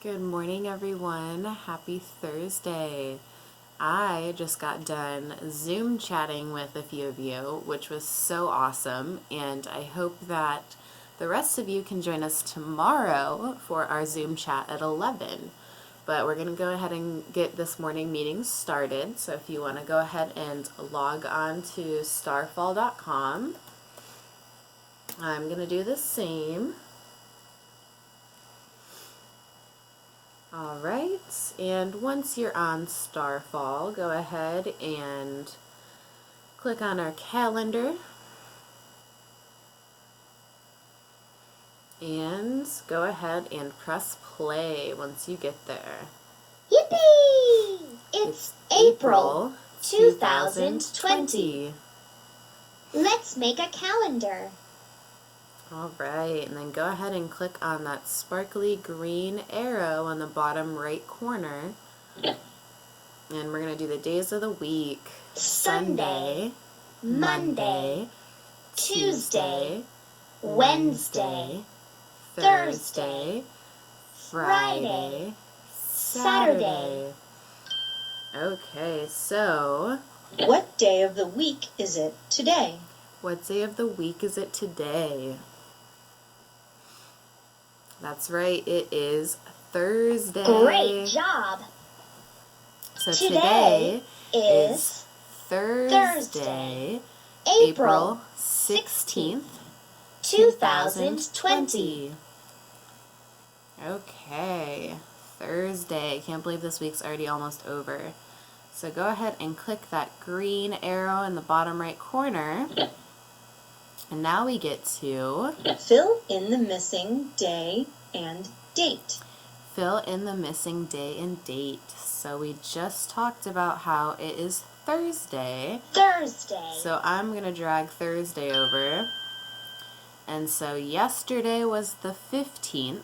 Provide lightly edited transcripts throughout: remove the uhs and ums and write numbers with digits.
Good morning, everyone. Happy Thursday. I just got done Zoom chatting with a few of you, which was so awesome, and I hope that the rest of you can join us tomorrow for our Zoom chat at 11. But we're going to go ahead and get this morning meeting started, so if you want to go ahead and log on to starfall.com, I'm going to do the same. Alright, and once you're on Starfall, go ahead and click on our calendar and go ahead and press play once you get there. Yippee! It's April 2020. Let's make a calendar. Alright, and then go ahead and click on that sparkly green arrow on the bottom right corner. And we're going to do the days of the week. Sunday, Monday, Tuesday, Wednesday, Thursday, Friday, Saturday. Okay, so what day of the week is it today? What day of the week is it today? That's right, it is Thursday. Great job! So today is Thursday, April 16th, 2020. Okay, Thursday. Can't believe this week's already almost over. So go ahead and click that green arrow in the bottom right corner. And now we get to fill in the missing day and date. Fill in the missing day and date. So we just talked about how it is Thursday. So I'm going to drag Thursday over. And so yesterday was the 15th.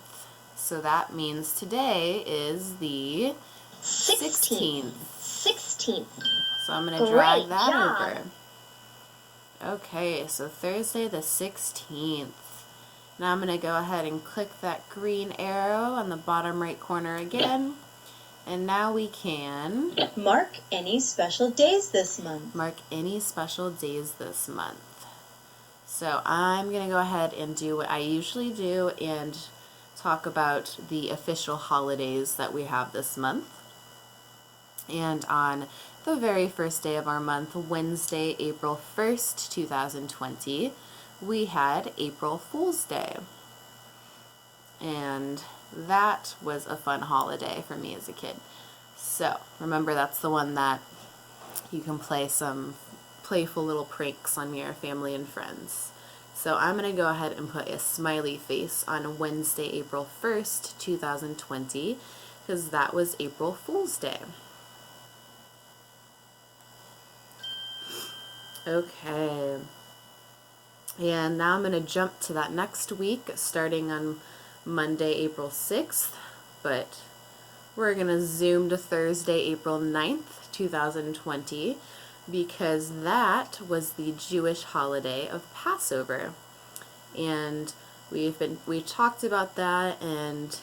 So that means today is the 16th. So I'm going to drag that over. Okay, so Thursday the 16th. Now I'm going to go ahead and click that green arrow on the bottom right corner again. And now we can mark any special days this month. Mark any special days this month. So I'm going to go ahead and do what I usually do and talk about the official holidays that we have this month. And on the very first day of our month, Wednesday, April 1st, 2020, we had April Fool's Day. And that was a fun holiday for me as a kid. So remember, that's the one that you can play some playful little pranks on your family and friends. So I'm going to go ahead and put a smiley face on Wednesday, April 1st, 2020, because that was April Fool's Day. Okay, and now I'm going to jump to that next week, starting on Monday, April 6th, but we're going to zoom to Thursday, April 9th, 2020, because that was the Jewish holiday of Passover. And we talked about that, and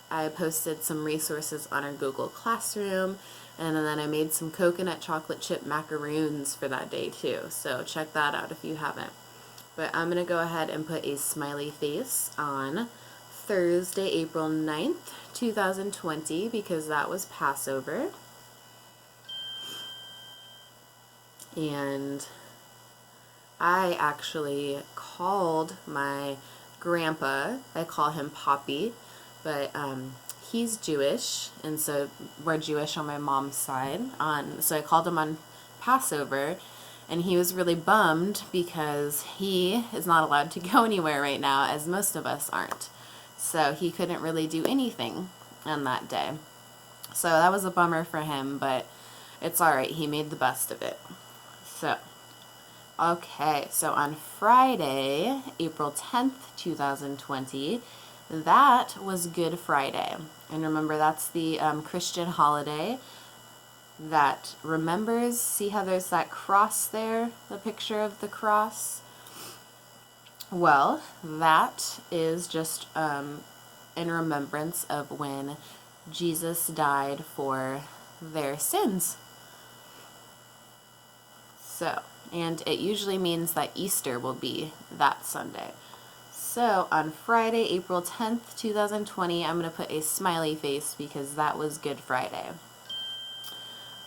I posted some resources on our Google Classroom, and then I made some coconut chocolate chip macaroons for that day too. So check that out if you haven't. But I'm going to go ahead and put a smiley face on Thursday, April 9th, 2020, because that was Passover. And I actually called my grandpa, I call him Poppy, but he's Jewish, and so we're Jewish on my mom's side. So I called him on Passover, and he was really bummed because he is not allowed to go anywhere right now, as most of us aren't. So he couldn't really do anything on that day. So that was a bummer for him, but it's alright. He made the best of it. So, okay, so on Friday, April 10th, 2020, that was Good Friday. And remember, that's the Christian holiday that remembers, see how there's that cross there, the picture of the cross? Well, that is just in remembrance of when Jesus died for their sins. So, and it usually means that Easter will be that Sunday. So on Friday, April 10th, 2020, I'm going to put a smiley face because that was Good Friday.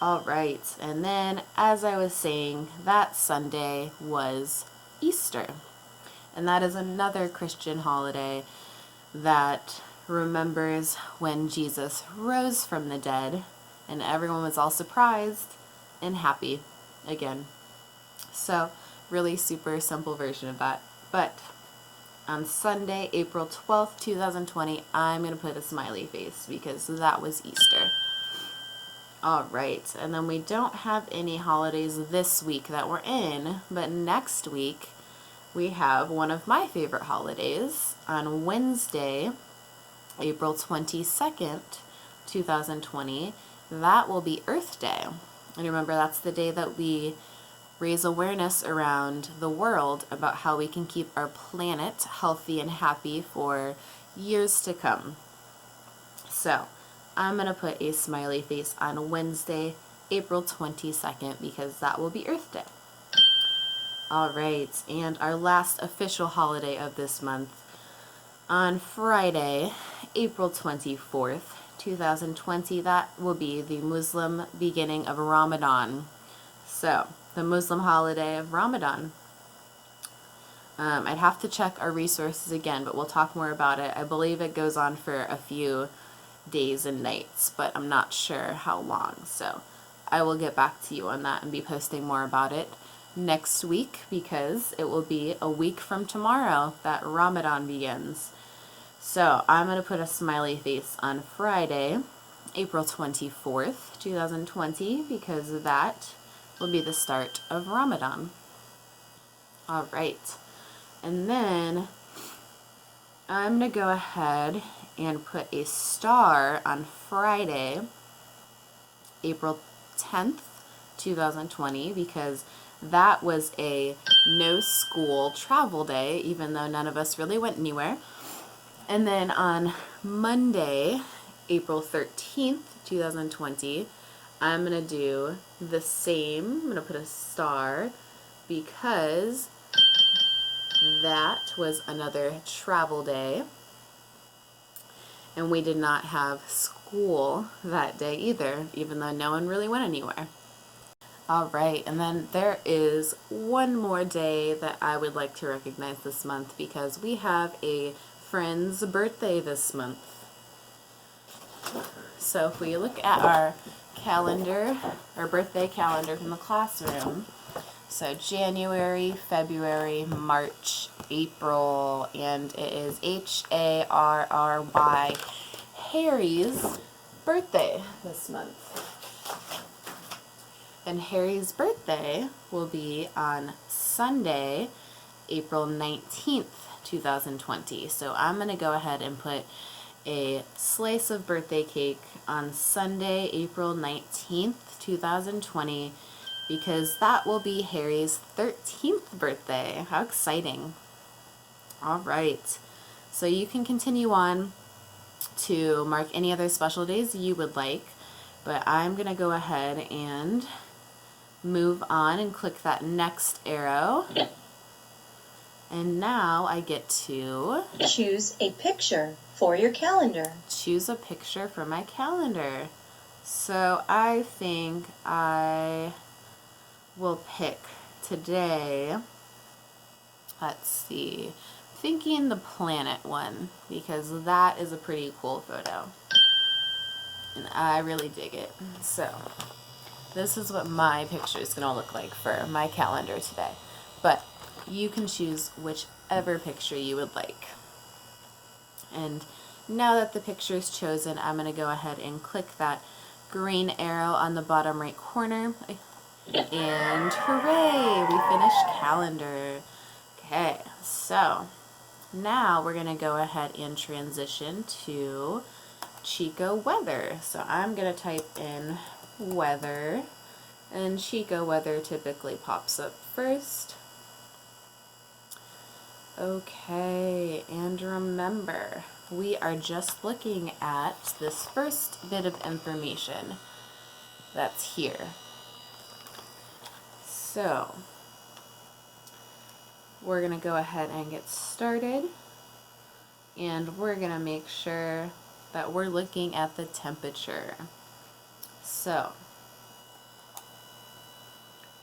All right, and then as I was saying, that Sunday was Easter. And that is another Christian holiday that remembers when Jesus rose from the dead, and everyone was all surprised and happy again. So, really super simple version of that. But on Sunday, April 12th, 2020, I'm going to put a smiley face because that was Easter. All right, and then we don't have any holidays this week that we're in, but next week we have one of my favorite holidays on Wednesday, April 22nd, 2020. That will be Earth Day. And remember, that's the day that we raise awareness around the world about how we can keep our planet healthy and happy for years to come. So, I'm going to put a smiley face on Wednesday, April 22nd, because that will be Earth Day. All right, and our last official holiday of this month, on Friday, April 24th, 2020, that will be the Muslim beginning of Ramadan. So, the Muslim holiday of Ramadan. I'd have to check our resources again, but we'll talk more about it. I believe it goes on for a few days and nights, but I'm not sure how long. So I will get back to you on that and be posting more about it next week because it will be a week from tomorrow that Ramadan begins. So I'm going to put a smiley face on Friday, April 24th, 2020, because that will be the start of Ramadan. All right. And then I'm going to go ahead and put a star on Friday, April 10th, 2020, because that was a no school travel day, even though none of us really went anywhere. And then on Monday, April 13th, 2020, I'm going to do the same. I'm going to put a star because that was another travel day. And we did not have school that day either, even though no one really went anywhere. All right, and then there is one more day that I would like to recognize this month because we have a friend's birthday this month. So if we look at our calendar, our birthday calendar from the classroom, so January, February, March, April, and it is Harry, Harry's birthday this month. And Harry's birthday will be on Sunday, April 19th, 2020. So I'm going to go ahead and put a slice of birthday cake on Sunday, April 19th, 2020, because that will be Harry's 13th birthday. How exciting. All right. So you can continue on to mark any other special days you would like, but I'm going to go ahead and move on and click that next arrow. And now I get to Choose a picture for your calendar. choose a picture for my calendar. So I think I will pick today, let's see, thinking the planet one, because that is a pretty cool photo. And I really dig it. So this is what my picture is going to look like for my calendar today. But you can choose whichever picture you would like. And now that the picture is chosen, I'm going to go ahead and click that green arrow on the bottom right corner. And hooray, we finished calendar. Okay, so now we're going to go ahead and transition to Chico weather. So I'm going to type in weather, and Chico weather typically pops up first. Okay, and remember, we are just looking at this first bit of information that's here. So we're going to go ahead and get started, and we're going to make sure that we're looking at the temperature. So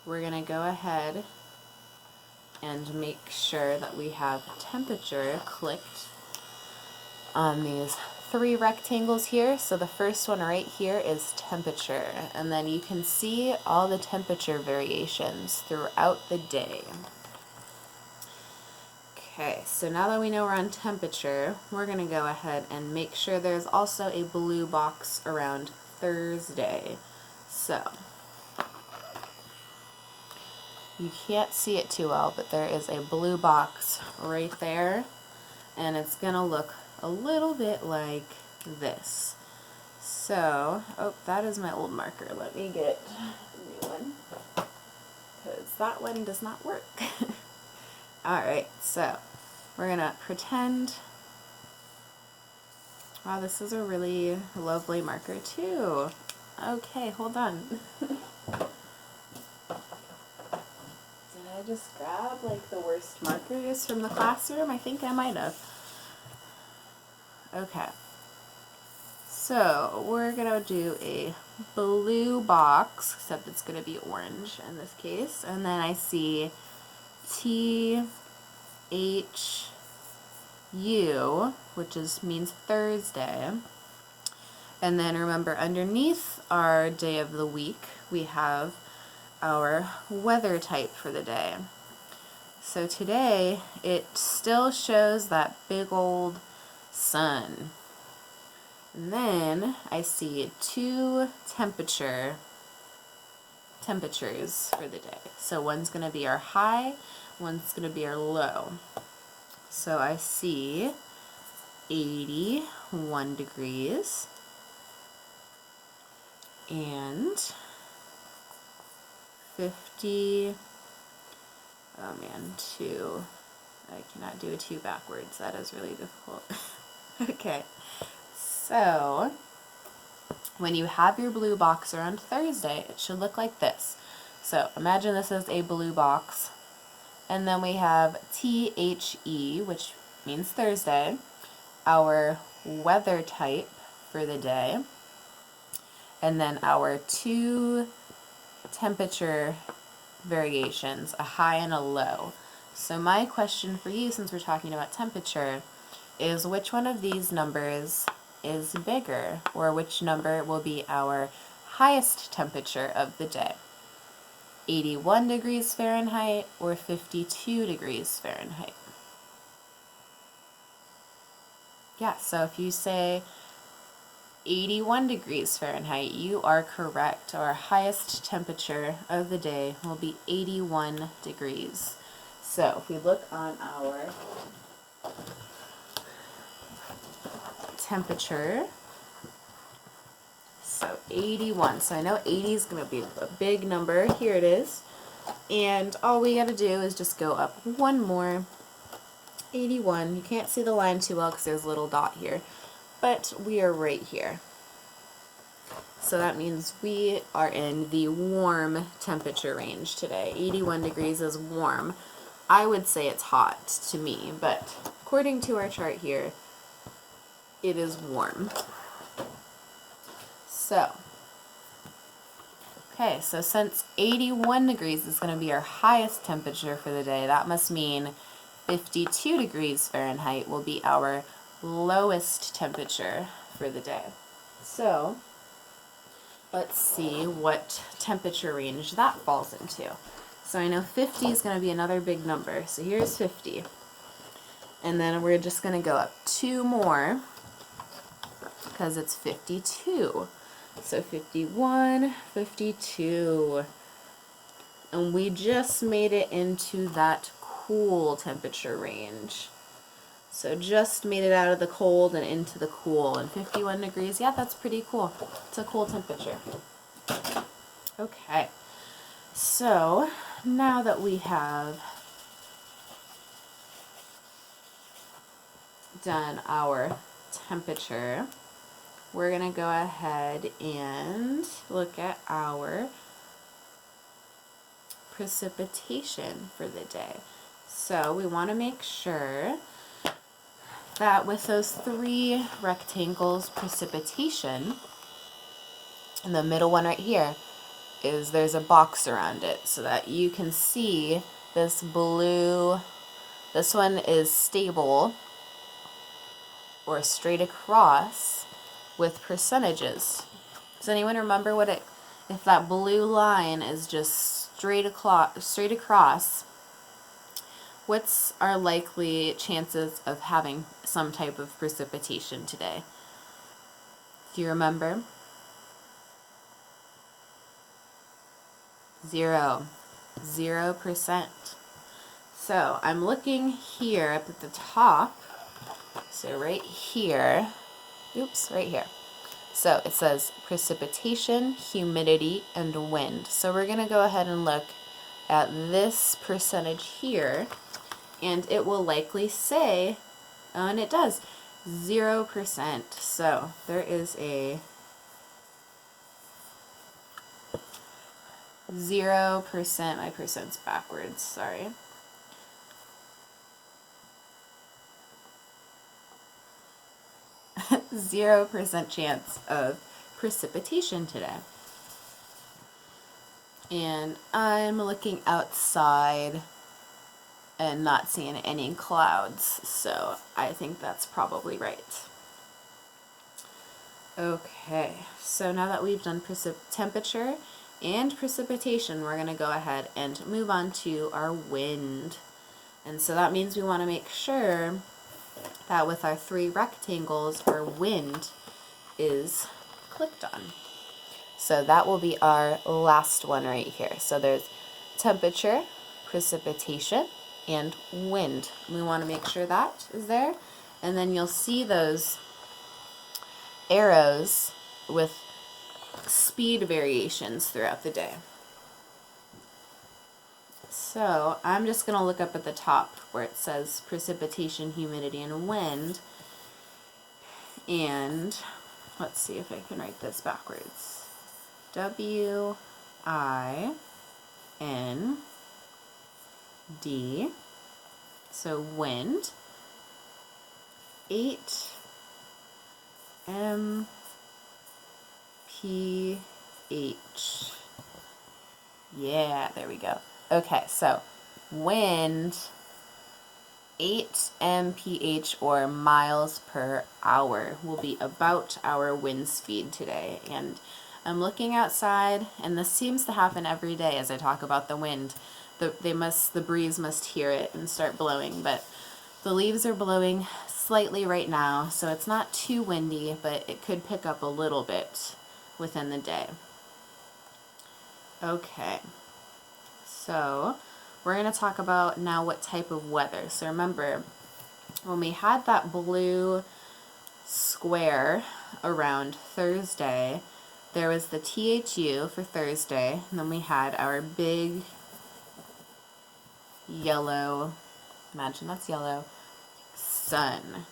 we're going to go ahead and make sure that we have temperature clicked on these 3 rectangles here. So the first one right here is temperature, and then you can see all the temperature variations throughout the day. Okay, so now that we know we're on temperature, we're going to go ahead and make sure there's also a blue box around Thursday. So you can't see it too well, but there is a blue box right there, and it's going to look a little bit like this. So, oh, that is my old marker. Let me get a new one, because that one does not work. Alright, so we're going to pretend. Wow, this is a really lovely marker too. Okay, hold on. I just grab like the worst markers from the classroom? I think I might have. Okay. So we're gonna do a blue box, except it's gonna be orange in this case. And then I see THU, which means Thursday. And then remember, underneath our day of the week, we have our weather type for the day. So today it still shows that big old sun. And then I see 2 temperatures for the day. So one's going to be our high, one's going to be our low. So I see 81 degrees and 50, oh man, 2, I cannot do a 2 backwards, that is really difficult. Okay, so when you have your blue box around Thursday, it should look like this. So imagine this is a blue box, and then we have THE, which means Thursday, our weather type for the day, and then our 2 temperature variations, a high and a low. So my question for you, since we're talking about temperature, is which one of these numbers is bigger, or which number will be our highest temperature of the day? 81 degrees Fahrenheit or 52 degrees Fahrenheit? Yeah, so if you say 81 degrees Fahrenheit, you are correct. Our highest temperature of the day will be 81 degrees. So if we look on our temperature, so 81. So I know 80 is going to be a big number. Here it is. And all we got to do is just go up one more. 81. You can't see the line too well because there's a little dot here, but we are right here. So that means we are in the warm temperature range today. 81 degrees is warm. I would say it's hot to me, but according to our chart here, it is warm. So, okay, so since 81 degrees is going to be our highest temperature for the day, that must mean 52 degrees Fahrenheit will be our lowest temperature for the day. So let's see what temperature range that falls into. So I know 50 is going to be another big number. So here's 50. And then we're just going to go up 2 more because it's 52. So 51, 52. And we just made it into that cool temperature range. So just made it out of the cold and into the cool. And 51 degrees, yeah, that's pretty cool. It's a cool temperature. Okay. So now that we have done our temperature, we're going to go ahead and look at our precipitation for the day. So we want to make sure that with those 3 rectangles precipitation, and the middle one right here is there's a box around it so that you can see this blue. This one is stable or straight across with percentages. Does anyone remember what it, if that blue line is just straight across, what's our likely chances of having some type of precipitation today? Do you remember? 0%. So I'm looking here up at the top. So right here, right here. So it says precipitation, humidity, and wind. So we're going to go ahead and look at this percentage here, and it will likely say, oh, and it does, 0%. So there is a 0%, my percent's backwards, sorry. Zero percent chance of precipitation today. And I'm looking outside and not seeing any clouds, so I think that's probably right. Okay, so now that we've done temperature and precipitation, we're going to go ahead and move on to our wind. And so that means we want to make sure that with our 3 rectangles, our wind is clicked on. So that will be our last one right here. So there's temperature, precipitation, and wind. We want to make sure that is there. And then you'll see those arrows with speed variations throughout the day. So I'm just going to look up at the top where it says precipitation, humidity, and wind. And let's see if I can write this backwards. W-I-N-D. So wind. 8 mph. Yeah, there we go. Okay, so wind, 8 mph or miles per hour will be about our wind speed today. And I'm looking outside, and this seems to happen every day as I talk about the wind. The breeze must hear it and start blowing, but the leaves are blowing slightly right now, so it's not too windy, but it could pick up a little bit within the day. Okay, so we're going to talk about now what type of weather. So remember, when we had that blue square around Thursday, there was the THU for Thursday, and then we had our big yellow, imagine that's yellow, sun.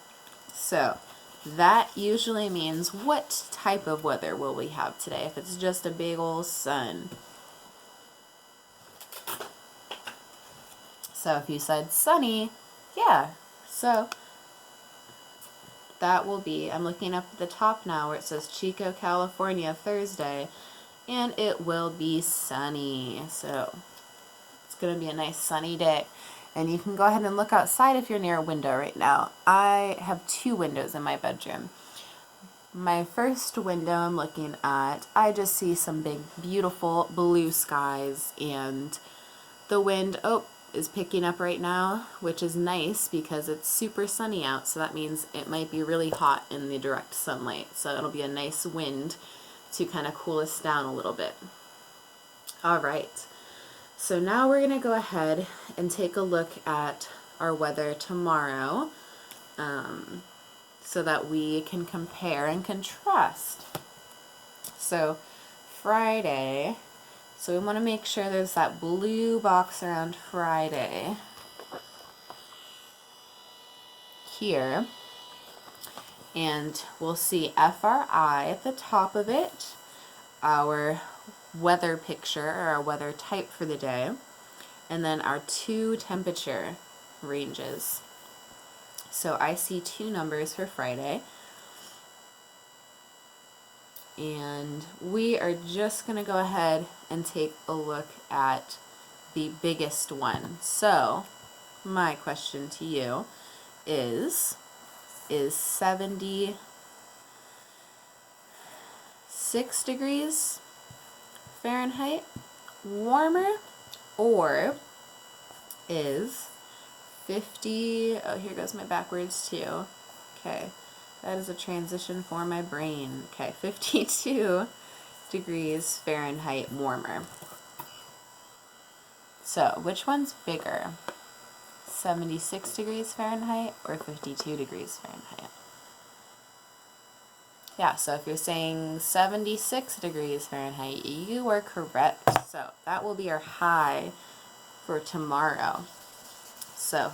So that usually means what type of weather will we have today if it's just a big old sun. So if you said sunny, yeah, so that will be, I'm looking up at the top now where it says Chico, California, Thursday, and it will be sunny. So it's going to be a nice sunny day. And you can go ahead and look outside if you're near a window right now. I have 2 windows in my bedroom. My first window I'm looking at, I just see some big, beautiful blue skies, and the wind, is picking up right now, which is nice because it's super sunny out, so that means it might be really hot in the direct sunlight. So it'll be a nice wind to kind of cool us down a little bit. Alright, so now we're going to go ahead and take a look at our weather tomorrow, so that we can compare and contrast. So Friday, so we want to make sure there's that blue box around Friday here. And we'll see FRI at the top of it, our weather picture or our weather type for the day, and then our 2 temperature ranges. So I see 2 numbers for Friday, and we are just going to go ahead and take a look at the biggest one. So my question to you is 76 degrees Fahrenheit warmer, or is 50, oh, here goes my backwards too. Okay, that is a transition for my brain. Okay, 52 degrees Fahrenheit warmer. So, which one's bigger? 76 degrees Fahrenheit or 52 degrees Fahrenheit? Yeah, so if you're saying 76 degrees Fahrenheit, you are correct. So that will be our high for tomorrow. So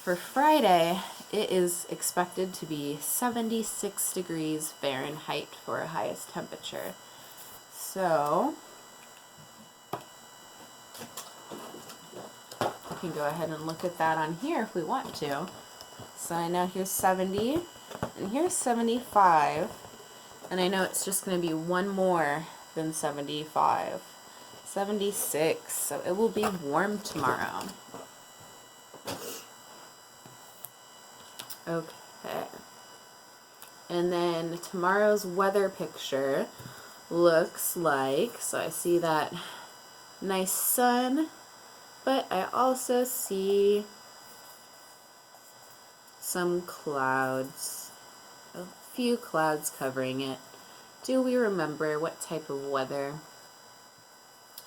for Friday, it is expected to be 76 degrees Fahrenheit for our highest temperature. So we can go ahead and look at that on here if we want to. So I know here's 70 and here's 75, and I know it's just going to be one more than 75. 76, so it will be warm tomorrow. Okay. And then tomorrow's weather picture looks like, so I see that nice sun, but I also see some clouds, a few clouds covering it. Do we remember what type of weather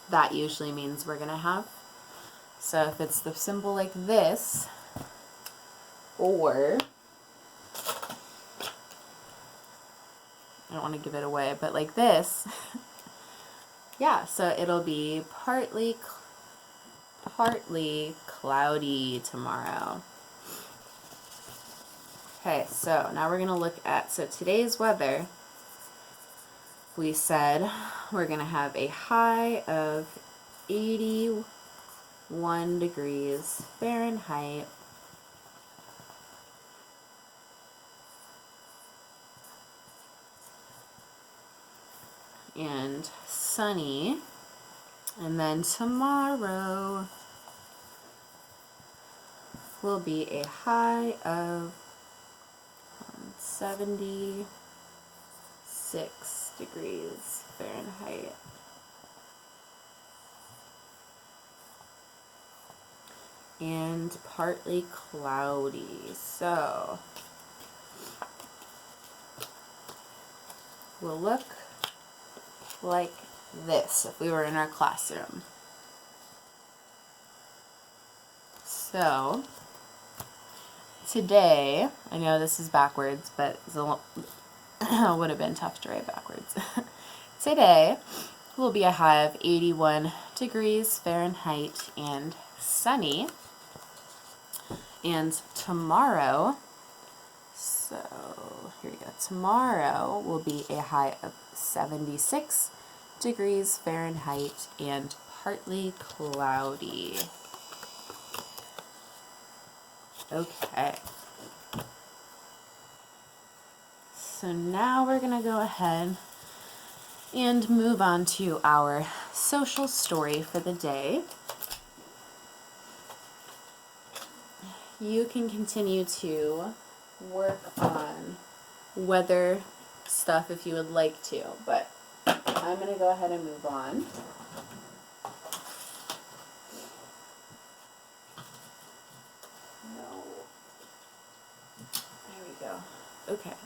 that usually means we're going to have? So if it's the symbol like this, or I don't want to give it away, but like this, yeah, so it'll be partly cloudy tomorrow. Okay, so now we're going to look at, so today's weather, we said we're going to have a high of 81 degrees Fahrenheit. And sunny. And then tomorrow will be a high of 76 degrees Fahrenheit. And partly cloudy. So will look like this if we were in our classroom. So today, I know this is backwards, but it would have been tough to write backwards. Today will be a high of 81 degrees Fahrenheit and sunny. And tomorrow, so here we go, tomorrow will be a high of 76 degrees Fahrenheit and partly cloudy. Okay. So now we're going to go ahead and move on to our social story for the day. You can continue to work on weather stuff if you would like to, but I'm going to go ahead and move on. No. There we go. Okay.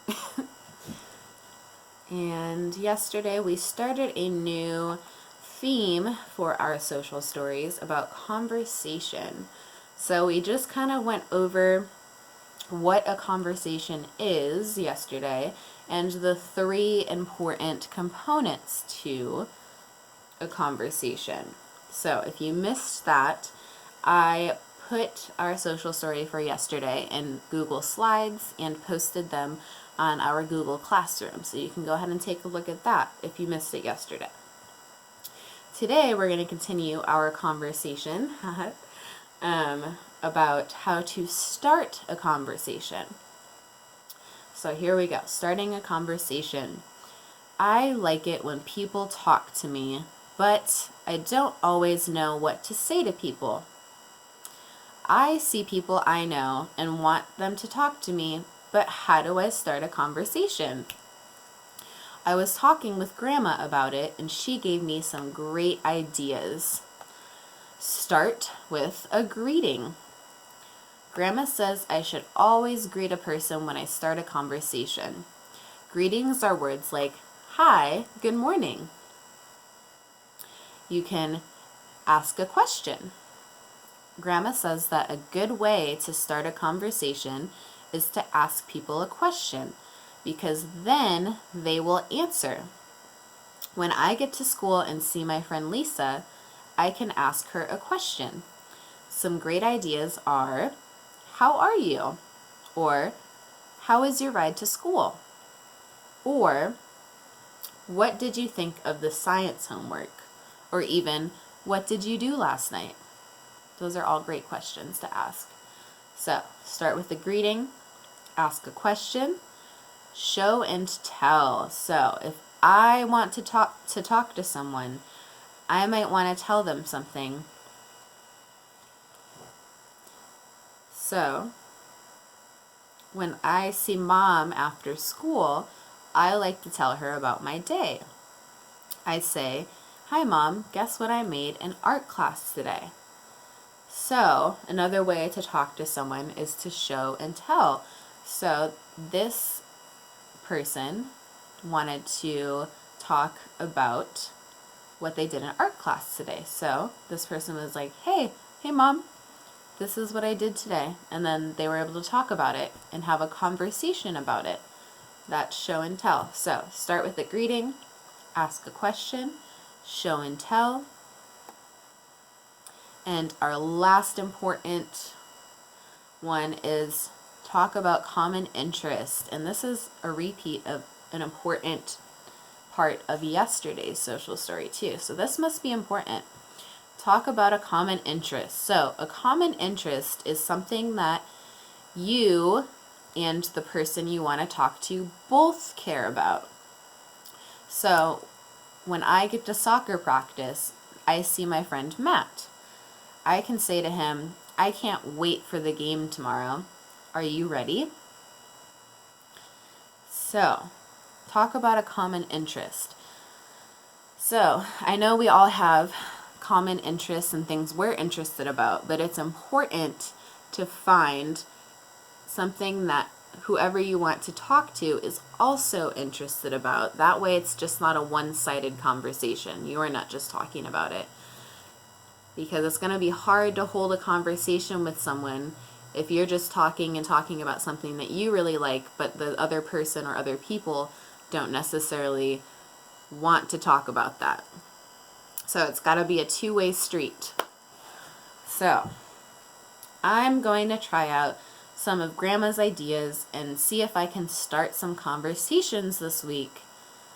And yesterday we started a new theme for our social stories about conversation. So we just kind of went over what a conversation is yesterday and the 3 important components to a conversation. So if you missed that, I put our social story for yesterday in Google Slides and posted them on our Google Classroom. So you can go ahead and take a look at that if you missed it yesterday. Today we're going to continue our conversation about how to start a conversation. So here we go, starting a conversation. I like it when people talk to me, but I don't always know what to say to people. I see people I know and want them to talk to me, but how do I start a conversation? I was talking with Grandma about it, and she gave me some great ideas. Start with a greeting. Grandma says I should always greet a person when I start a conversation. Greetings are words like, hi, good morning. You can ask a question. Grandma says that a good way to start a conversation is to ask people a question, because then they will answer. When I get to school and see my friend Lisa, I can ask her a question. Some great ideas are, how are you? Or, how is your ride to school? Or, what did you think of the science homework? Or even, what did you do last night? Those are all great questions to ask. So, start with a greeting, ask a question, show and tell. So, if I want to talk to someone, I might want to tell them something. So, when I see Mom after school, I like to tell her about my day. I say, hi Mom, guess what I made in art class today? So, another way to talk to someone is to show and tell. So, this person wanted to talk about what they did in art class today. So, this person was like, hey Mom, this is what I did today. And then they were able to talk about it and have a conversation about it. That's show and tell. So, start with a greeting, ask a question, show and tell. And our last important one is talk about common interest. And this is a repeat of an important part of yesterday's social story too. So this must be important. Talk about a common interest. So a common interest is something that you and the person you want to talk to both care about. So when I get to soccer practice, I see my friend Matt. I can say to him, I can't wait for the game tomorrow. Are you ready? So, talk about a common interest. So, I know we all have common interests and things we're interested about, but it's important to find something that whoever you want to talk to is also interested about. That way it's just not a one-sided conversation. You are not just talking about it. Because it's going to be hard to hold a conversation with someone if you're just talking about something that you really like, but the other person or other people don't necessarily want to talk about that. So it's got to be a two-way street. So I'm going to try out some of Grandma's ideas and see if I can start some conversations this week.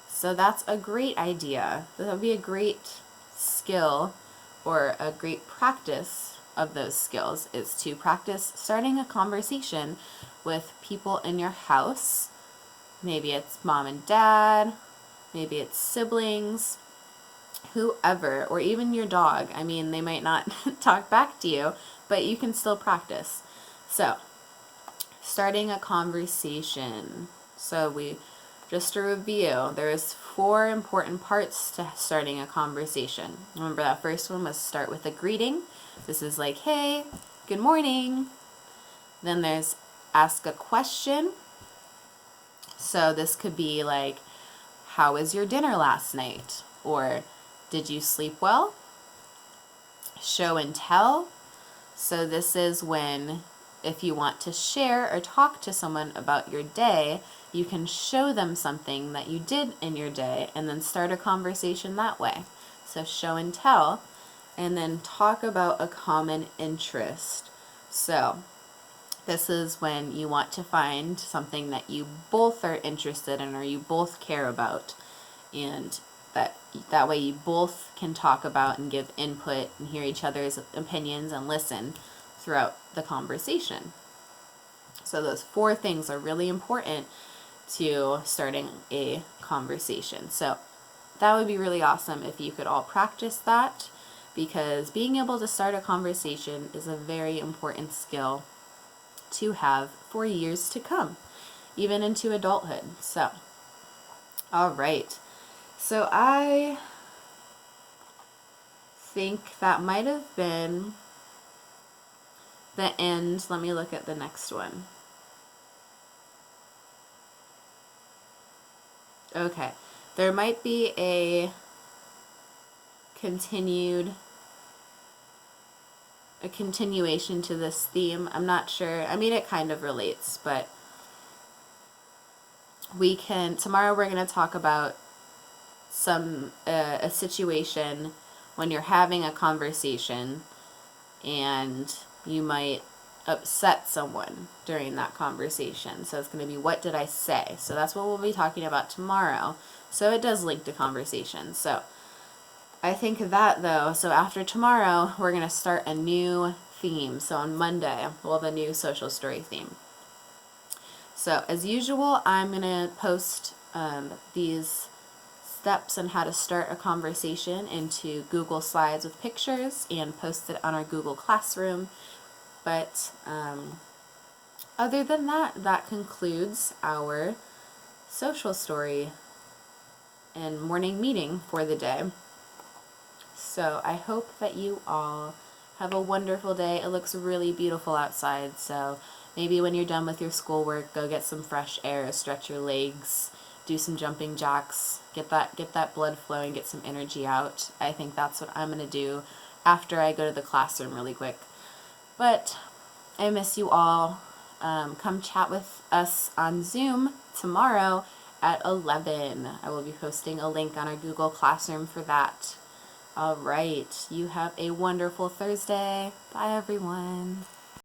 So that's a great idea. That would be a great skill or a great practice of those skills is to practice starting a conversation with people in your house. Maybe it's mom and dad, maybe it's siblings, whoever, or even your dog. I mean, they might not talk back to you, but you can still practice. So, starting a conversation. So just to review, there's 4 important parts to starting a conversation. Remember that first one was start with a greeting. This is like, hey, good morning. Then there's ask a question. So this could be like, how was your dinner last night? Or did you sleep well? Show and tell. So this is when, if you want to share or talk to someone about your day, you can show them something that you did in your day and then start a conversation that way. So show and tell. And then talk about a common interest. So this is when you want to find something that you both are interested in or you both care about, and that way you both can talk about and give input and hear each other's opinions and listen throughout the conversation. So those 4 things are really important to starting a conversation. So that would be really awesome if you could all practice that, because being able to start a conversation is a very important skill to have for years to come, even into adulthood. So, all right. So I think that might have been the end. Let me look at the next one. Okay. There might be a continuation to this theme. I'm not sure. I mean, it kind of relates, but tomorrow we're going to talk about a situation when you're having a conversation and you might upset someone during that conversation. So it's going to be, what did I say? So that's what we'll be talking about tomorrow. So it does link to conversation. So I think of that though. So after tomorrow, we're going to start a new theme. So on Monday, we'll have a new social story theme. So as usual, I'm going to post these steps on how to start a conversation into Google Slides with pictures and post it on our Google Classroom. But other than that, that concludes our social story and morning meeting for the day. So I hope that you all have a wonderful day. It looks really beautiful outside, so maybe when you're done with your schoolwork, go get some fresh air, stretch your legs, do some jumping jacks, get that blood flowing, get some energy out. I think that's what I'm going to do after I go to the classroom really quick. But I miss you all. Come chat with us on Zoom tomorrow at 11. I will be posting a link on our Google Classroom for that. All right. You have a wonderful Thursday. Bye, everyone.